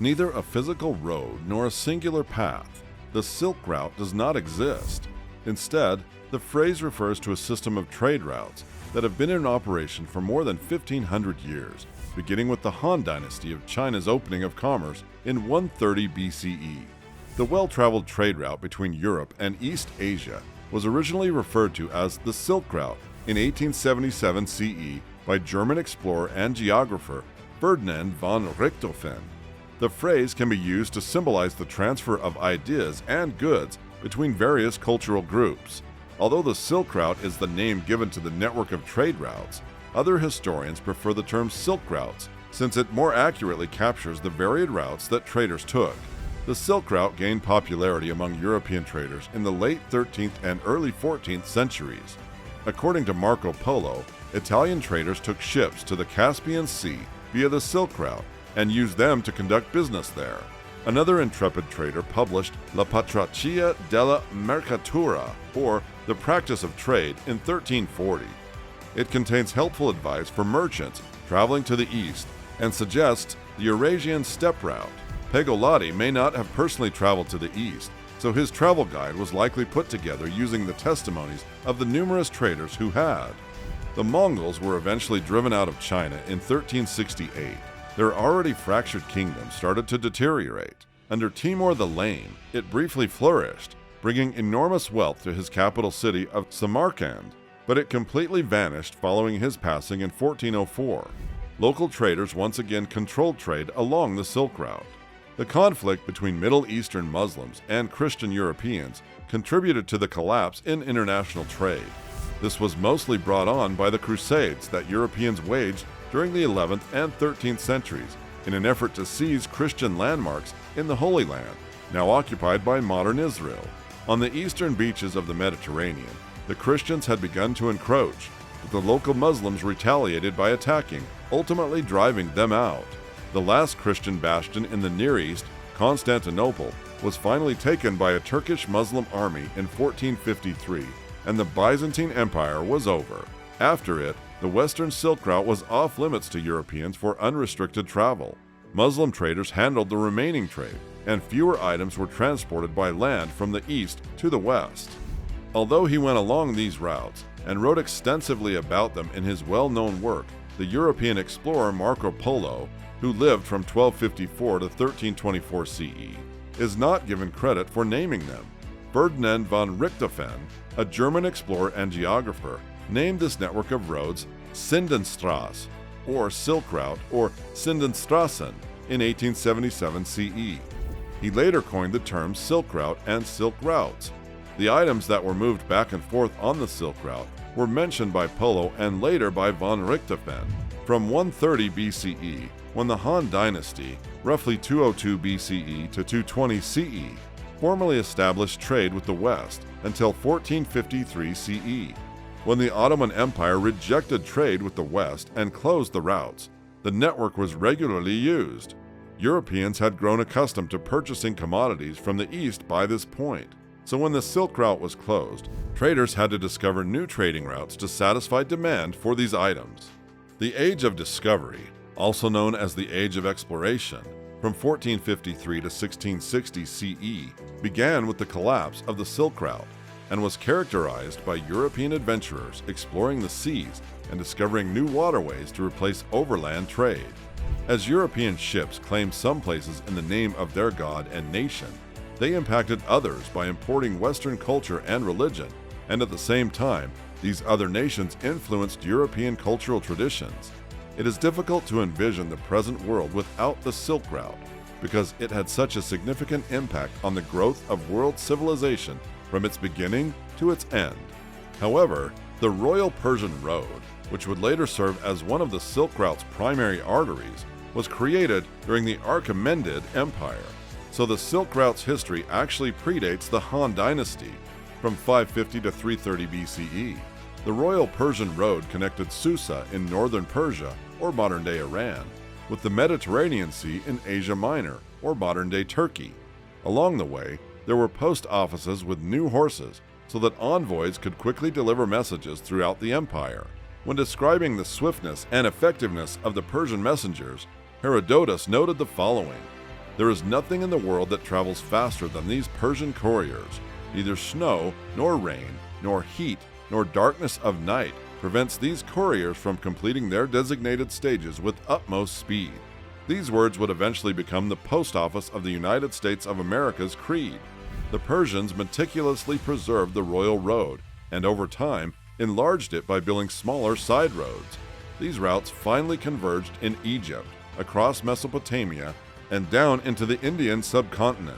neither a physical road nor a singular path. The Silk Route does not exist. Instead, the phrase refers to a system of trade routes that have been in operation for more than 1,500 years, beginning with the Han Dynasty of China's opening of commerce in 130 B.C.E. The well-traveled trade route between Europe and East Asia was originally referred to as the Silk Route in 1877 CE by German explorer and geographer Ferdinand von Richthofen. The phrase can be used to symbolize the transfer of ideas and goods between various cultural groups. Although the Silk Route is the name given to the network of trade routes, other historians prefer the term Silk Routes since it more accurately captures the varied routes that traders took. The Silk Route gained popularity among European traders in the late 13th and early 14th centuries. According to Marco Polo, Italian traders took ships to the Caspian Sea via the Silk Route and used them to conduct business there. Another intrepid trader published La Patricia della Mercatura, or The Practice of Trade, in 1340. It contains helpful advice for merchants traveling to the east and suggests the Eurasian steppe route. Pegolotti may not have personally traveled to the east, so his travel guide was likely put together using the testimonies of the numerous traders who had. The Mongols were eventually driven out of China in 1368. Their already fractured kingdom started to deteriorate. Under Timur the Lame, it briefly flourished, bringing enormous wealth to his capital city of Samarkand, but it completely vanished following his passing in 1404. Local traders once again controlled trade along the Silk Route. The conflict between Middle Eastern Muslims and Christian Europeans contributed to the collapse in international trade. This was mostly brought on by the Crusades that Europeans waged during the 11th and 13th centuries in an effort to seize Christian landmarks in the Holy Land, now occupied by modern Israel. On the eastern beaches of the Mediterranean, the Christians had begun to encroach, but the local Muslims retaliated by attacking, ultimately driving them out. The last Christian bastion in the Near East, Constantinople, was finally taken by a Turkish Muslim army in 1453, and the Byzantine Empire was over. After it, the Western Silk Route was off limits to Europeans for unrestricted travel. Muslim traders handled the remaining trade, and fewer items were transported by land from the east to the west. Although he went along these routes and wrote extensively about them in his well-known work, the European explorer Marco Polo, who lived from 1254 to 1324 CE, is not given credit for naming them. Ferdinand von Richthofen, a German explorer and geographer, named this network of roads Sindhenstrasse, or Silk Route, or Sindhenstrassen, in 1877 CE. He later coined the terms Silk Route and Silk Routes. The items that were moved back and forth on the Silk Route were mentioned by Polo and later by von Richthofen. From 130 BCE, when the Han Dynasty, roughly 202 BCE to 220 CE, formally established trade with the West until 1453 CE. When the Ottoman Empire rejected trade with the West and closed the routes, the network was regularly used. Europeans had grown accustomed to purchasing commodities from the East by this point, so when the Silk Route was closed, traders had to discover new trading routes to satisfy demand for these items. The Age of Discovery, also known as the Age of Exploration, from 1453 to 1660 CE, began with the collapse of the Silk Route and was characterized by European adventurers exploring the seas and discovering new waterways to replace overland trade. As European ships claimed some places in the name of their god and nation, they impacted others by importing Western culture and religion, and at the same time, these other nations influenced European cultural traditions. It is difficult to envision the present world without the Silk Route, because it had such a significant impact on the growth of world civilization from its beginning to its end. However, the Royal Persian Road, which would later serve as one of the Silk Route's primary arteries, was created during the Achaemenid Empire, so the Silk Route's history actually predates the Han Dynasty, from 550 to 330 BCE. The Royal Persian Road connected Susa in northern Persia, or modern-day Iran, with the Mediterranean Sea in Asia Minor, or modern-day Turkey. Along the way, there were post offices with new horses, so that envoys could quickly deliver messages throughout the empire. When describing the swiftness and effectiveness of the Persian messengers, Herodotus noted the following: There is nothing in the world that travels faster than these Persian couriers. Neither snow, nor rain, nor heat, nor darkness of night prevents these couriers from completing their designated stages with utmost speed. These words would eventually become the post office of the United States of America's creed. The Persians meticulously preserved the royal road, and over time, enlarged it by building smaller side roads. These routes finally converged in Egypt, across Mesopotamia, and down into the Indian subcontinent.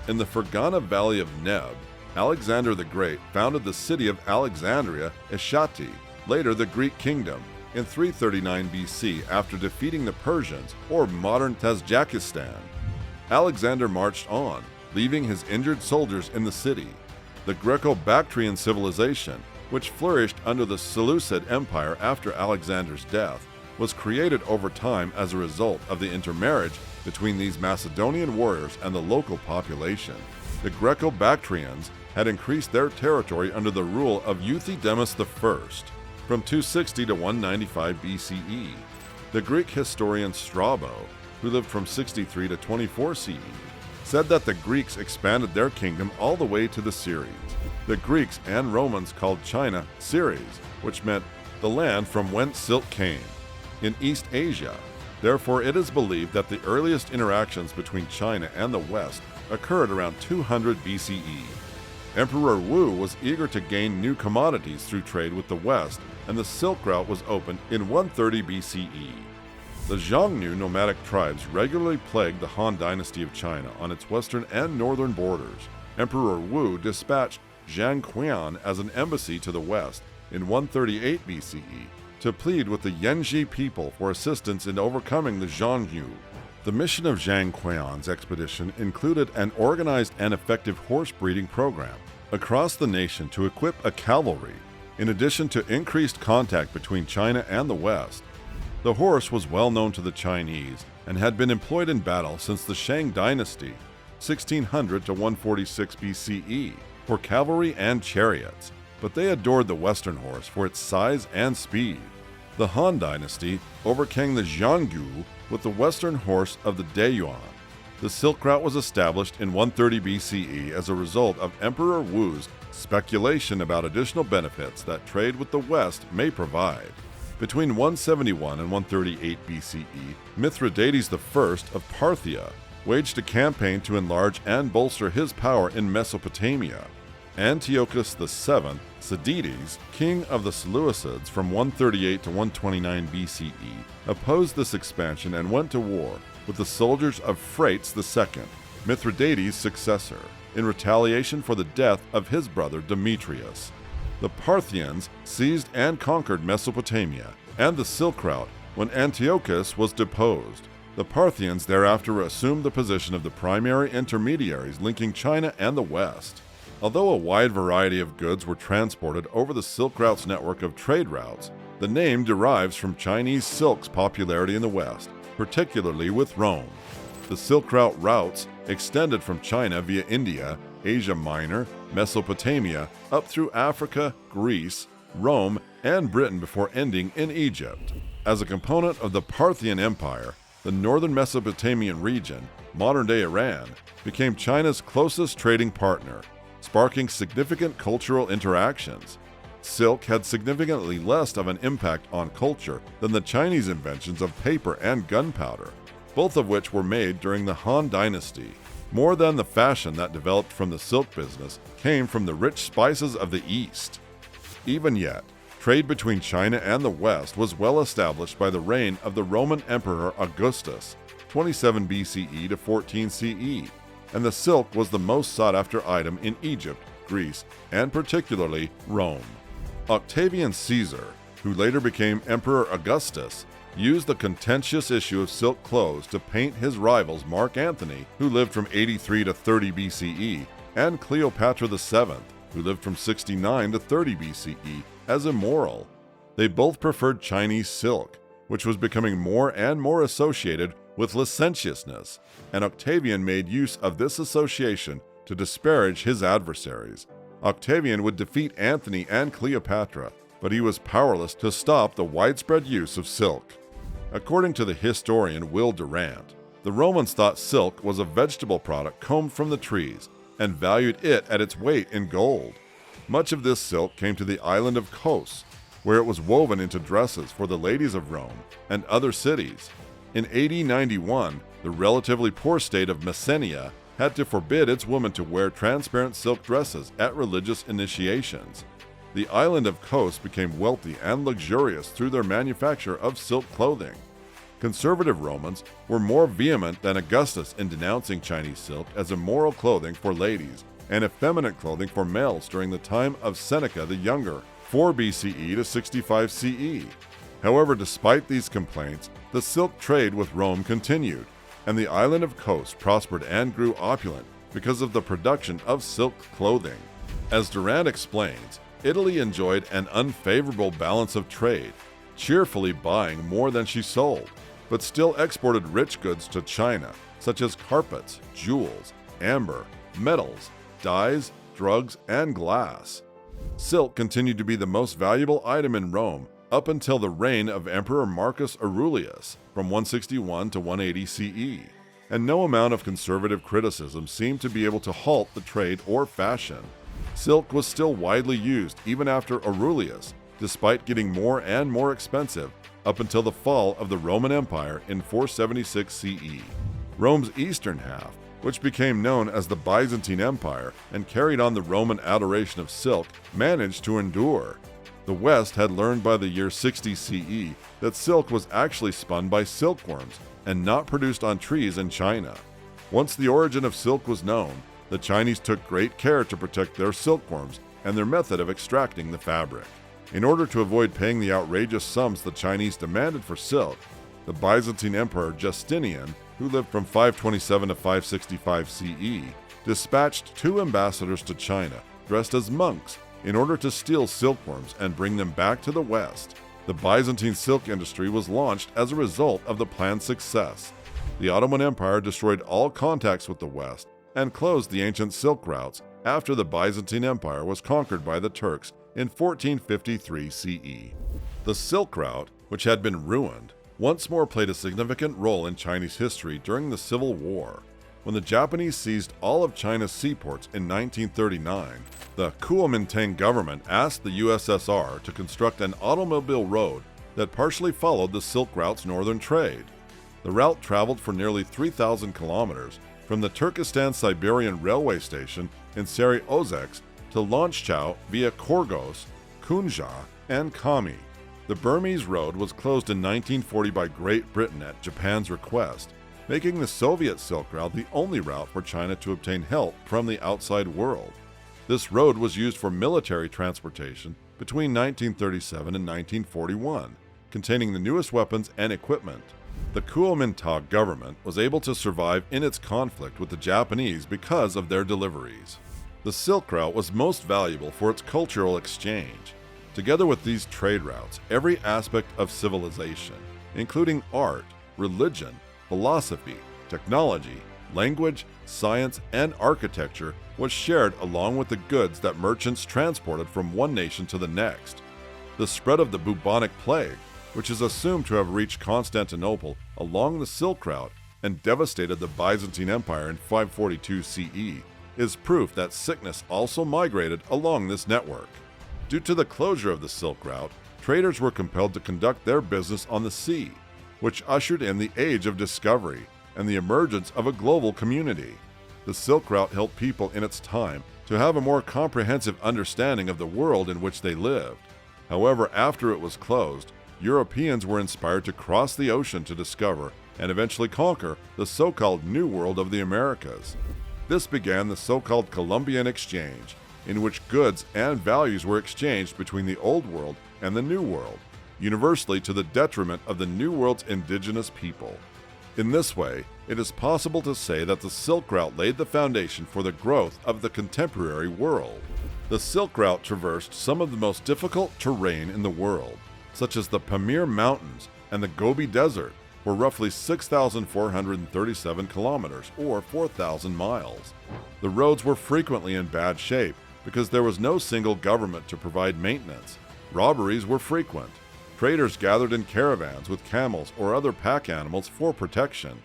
In the Fergana Valley of Neb, Alexander the Great founded the city of Alexandria Eshati, later the Greek kingdom, in 339 BC after defeating the Persians, or modern Tajikistan. Alexander marched on, leaving his injured soldiers in the city. The Greco-Bactrian civilization, which flourished under the Seleucid Empire after Alexander's death, was created over time as a result of the intermarriage between these Macedonian warriors and the local population. The Greco-Bactrians had increased their territory under the rule of Euthydemus I from 260 to 195 BCE. The Greek historian Strabo, who lived from 63 to 24 CE, said that the Greeks expanded their kingdom all the way to the Syries. The Greeks and Romans called China Syries, which meant the land from whence silk came, in East Asia. Therefore, it is believed that the earliest interactions between China and the West occurred around 200 BCE. Emperor Wu was eager to gain new commodities through trade with the West, and the Silk Route was opened in 130 BCE. The Xiongnu nomadic tribes regularly plagued the Han dynasty of China on its western and northern borders. Emperor Wu dispatched Zhang Qian as an embassy to the west in 138 BCE to plead with the Yanji people for assistance in overcoming the Xiongnu. The mission of Zhang Qian's expedition included an organized and effective horse breeding program across the nation to equip a cavalry, in addition to increased contact between China and the West. The horse was well known to the Chinese and had been employed in battle since the Shang dynasty, 1600 to 146 BCE, for cavalry and chariots, but they adored the Western horse for its size and speed. The Han dynasty overcame the Xiongnu with the Western horse of the Deyuan. The Silk Route was established in 130 BCE as a result of Emperor Wu's speculation about additional benefits that trade with the West may provide. Between 171 and 138 BCE, Mithridates I of Parthia waged a campaign to enlarge and bolster his power in Mesopotamia. Antiochus VII Sidetes, king of the Seleucids from 138 to 129 BCE, opposed this expansion and went to war with the soldiers of Phraates II, Mithridates' successor, in retaliation for the death of his brother Demetrius. The Parthians seized and conquered Mesopotamia and the Silk Route when Antiochus was deposed. The Parthians thereafter assumed the position of the primary intermediaries linking China and the West. Although a wide variety of goods were transported over the Silk Route's network of trade routes, the name derives from Chinese silk's popularity in the West, particularly with Rome. The Silk Route routes extended from China via India, Asia Minor, Mesopotamia, up through Africa, Greece, Rome, and Britain before ending in Egypt. As a component of the Parthian Empire, the northern Mesopotamian region, modern-day Iran, became China's closest trading partner, sparking significant cultural interactions. Silk had significantly less of an impact on culture than the Chinese inventions of paper and gunpowder, both of which were made during the Han Dynasty. More than the fashion that developed from the silk business came from the rich spices of the East. Even yet, trade between China and the West was well established by the reign of the Roman Emperor Augustus, 27 BCE to 14 CE, and the silk was the most sought-after item in Egypt, Greece, and particularly Rome. Octavian Caesar, who later became Emperor Augustus, used the contentious issue of silk clothes to paint his rivals Mark Antony, who lived from 83 to 30 BCE, and Cleopatra VII, who lived from 69 to 30 BCE, as immoral. They both preferred Chinese silk, which was becoming more and more associated with licentiousness, and Octavian made use of this association to disparage his adversaries. Octavian would defeat Antony and Cleopatra, but he was powerless to stop the widespread use of silk. According to the historian Will Durant, The Romans thought silk was a vegetable product combed from the trees and valued it at its weight in gold. Much of this silk came to the island of Kos, where it was woven into dresses for the ladies of Rome and other cities. In AD 91, the relatively poor state of Messenia had to forbid its women to wear transparent silk dresses at religious initiations. The island of Kos became wealthy and luxurious through their manufacture of silk clothing. Conservative Romans were more vehement than Augustus in denouncing Chinese silk as immoral clothing for ladies and effeminate clothing for males during the time of Seneca the Younger, 4 BCE to 65 CE. However, despite these complaints, the silk trade with Rome continued, and the island of Kos prospered and grew opulent because of the production of silk clothing. As Durand explains, Italy enjoyed an unfavorable balance of trade, cheerfully buying more than she sold, but still exported rich goods to China, such as carpets, jewels, amber, metals, dyes, drugs, and glass. Silk continued to be the most valuable item in Rome up until the reign of Emperor Marcus Aurelius from 161 to 180 CE, and no amount of conservative criticism seemed to be able to halt the trade or fashion. Silk was still widely used even after Aurelius, despite getting more and more expensive up until the fall of the Roman Empire in 476 CE. Rome's eastern half, which became known as the Byzantine Empire and carried on the Roman adoration of silk, managed to endure. The West had learned by the year 60 CE that silk was actually spun by silkworms and not produced on trees in China. Once the origin of silk was known, the Chinese took great care to protect their silkworms and their method of extracting the fabric. In order to avoid paying the outrageous sums the Chinese demanded for silk, the Byzantine Emperor Justinian, who lived from 527 to 565 CE, dispatched 2 ambassadors to China dressed as monks in order to steal silkworms and bring them back to the West. The Byzantine silk industry was launched as a result of the plan's success. The Ottoman Empire destroyed all contacts with the West and closed the ancient silk routes after the Byzantine Empire was conquered by the Turks in 1453 CE. The Silk Route, which had been ruined, once more played a significant role in Chinese history during the Civil War. When the Japanese seized all of China's seaports in 1939, the Kuomintang government asked the USSR to construct an automobile road that partially followed the Silk Route's northern trade. The route traveled for nearly 3,000 kilometers from the Turkestan-Siberian railway station in Sari-Ozeks to Lanchao via Korgos, Kunja, and Kami. The Burmese road was closed in 1940 by Great Britain at Japan's request, making the Soviet Silk Route the only route for China to obtain help from the outside world. This road was used for military transportation between 1937 and 1941, containing the newest weapons and equipment. The Kuomintang government was able to survive in its conflict with the Japanese because of their deliveries. The Silk Route was most valuable for its cultural exchange. Together with these trade routes, every aspect of civilization, including art, religion, philosophy, technology, language, science, and architecture, was shared along with the goods that merchants transported from one nation to the next. The spread of the bubonic plague, which is assumed to have reached Constantinople along the Silk Route and devastated the Byzantine Empire in 542 CE, is proof that sickness also migrated along this network. Due to the closure of the Silk Route, traders were compelled to conduct their business on the sea, which ushered in the Age of Discovery and the emergence of a global community. The Silk Route helped people in its time to have a more comprehensive understanding of the world in which they lived. However, after it was closed, Europeans were inspired to cross the ocean to discover and eventually conquer the so-called New World of the Americas. This began the so-called Columbian Exchange, in which goods and values were exchanged between the Old World and the New World, universally to the detriment of the New World's indigenous people. In this way, it is possible to say that the Silk Route laid the foundation for the growth of the contemporary world. The Silk Route traversed some of the most difficult terrain in the world, such as the Pamir Mountains and the Gobi Desert, for roughly 6,437 kilometers, or 4,000 miles. The roads were frequently in bad shape because there was no single government to provide maintenance. Robberies were frequent. Traders gathered in caravans with camels or other pack animals for protection.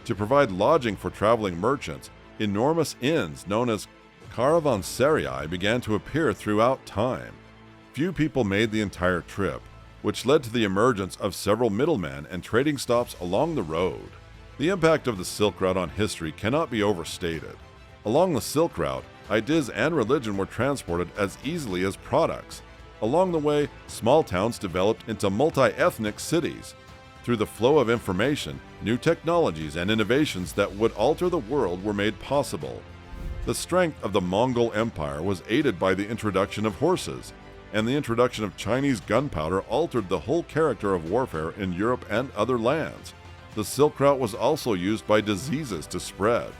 To provide lodging for traveling merchants, enormous inns known as caravanserai began to appear throughout time. Few people made the entire trip, which led to the emergence of several middlemen and trading stops along the road. The impact of the Silk Route on history cannot be overstated. Along the Silk Route, ideas and religion were transported as easily as products. Along the way, small towns developed into multi-ethnic cities. Through the flow of information, new technologies and innovations that would alter the world were made possible. The strength of the Mongol Empire was aided by the introduction of horses, and the introduction of Chinese gunpowder altered the whole character of warfare in Europe and other lands. The Silk Route was also used by diseases to spread.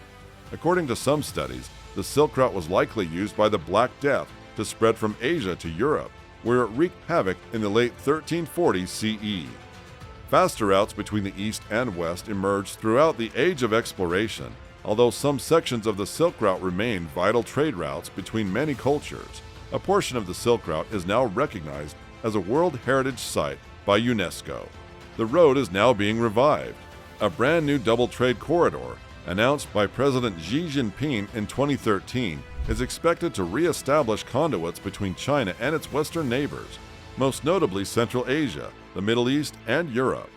According to some studies, the Silk Route was likely used by the Black Death to spread from Asia to Europe, where it wreaked havoc in the late 1340s CE. Faster routes between the East and West emerged throughout the Age of Exploration, although some sections of the Silk Route remain vital trade routes between many cultures. A portion of the Silk Route is now recognized as a World Heritage Site by UNESCO. The road is now being revived. A brand new double trade corridor, announced by President Xi Jinping in 2013, is expected to re-establish conduits between China and its western neighbors, most notably Central Asia, the Middle East, and Europe.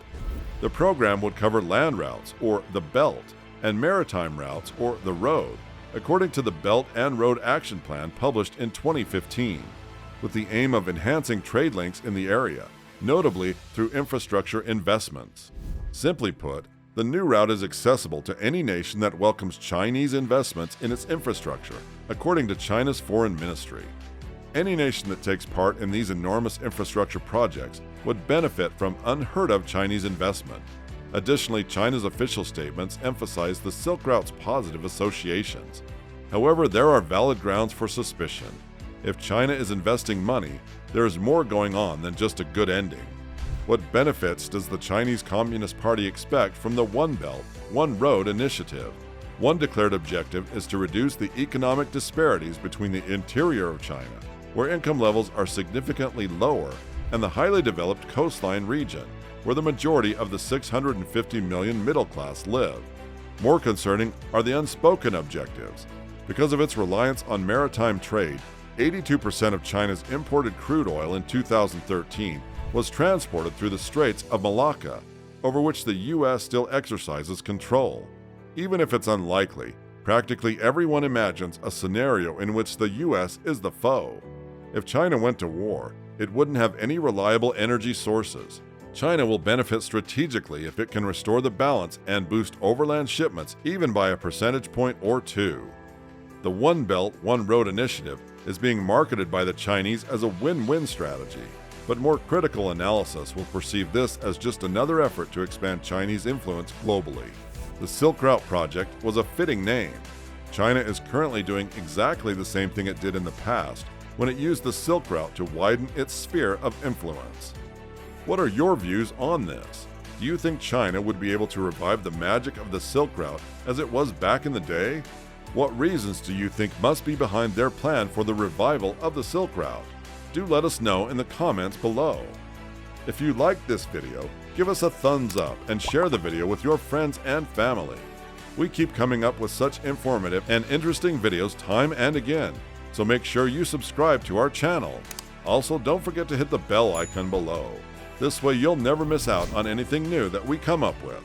The program would cover land routes, or the Belt, and maritime routes, or the Road, according to the Belt and Road Action Plan published in 2015, with the aim of enhancing trade links in the area, notably through infrastructure investments. Simply put, the new route is accessible to any nation that welcomes Chinese investments in its infrastructure, according to China's Foreign Ministry. Any nation that takes part in these enormous infrastructure projects would benefit from unheard-of Chinese investment. Additionally, China's official statements emphasize the Silk Route's positive associations. However, there are valid grounds for suspicion. If China is investing money, there is more going on than just a good ending. What benefits does the Chinese Communist Party expect from the One Belt, One Road initiative? One declared objective is to reduce the economic disparities between the interior of China, where income levels are significantly lower, and the highly developed coastline region, where the majority of the 650 million middle class live. More concerning are the unspoken objectives. Because of its reliance on maritime trade, 82% of China's imported crude oil in 2013 was transported through the Straits of Malacca, over which the U.S. still exercises control. Even if it's unlikely, practically everyone imagines a scenario in which the U.S. is the foe. If China went to war, it wouldn't have any reliable energy sources. China will benefit strategically if it can restore the balance and boost overland shipments even by a percentage point or two. The One Belt, One Road initiative is being marketed by the Chinese as a win-win strategy, but more critical analysis will perceive this as just another effort to expand Chinese influence globally. The Silk Route project was a fitting name. China is currently doing exactly the same thing it did in the past when it used the Silk Route to widen its sphere of influence. What are your views on this? Do you think China would be able to revive the magic of the Silk Route as it was back in the day? What reasons do you think must be behind their plan for the revival of the Silk Route? Do let us know in the comments below. If you liked this video, give us a thumbs up and share the video with your friends and family. We keep coming up with such informative and interesting videos time and again, so make sure you subscribe to our channel. Also, don't forget to hit the bell icon below. This way you'll never miss out on anything new that we come up with.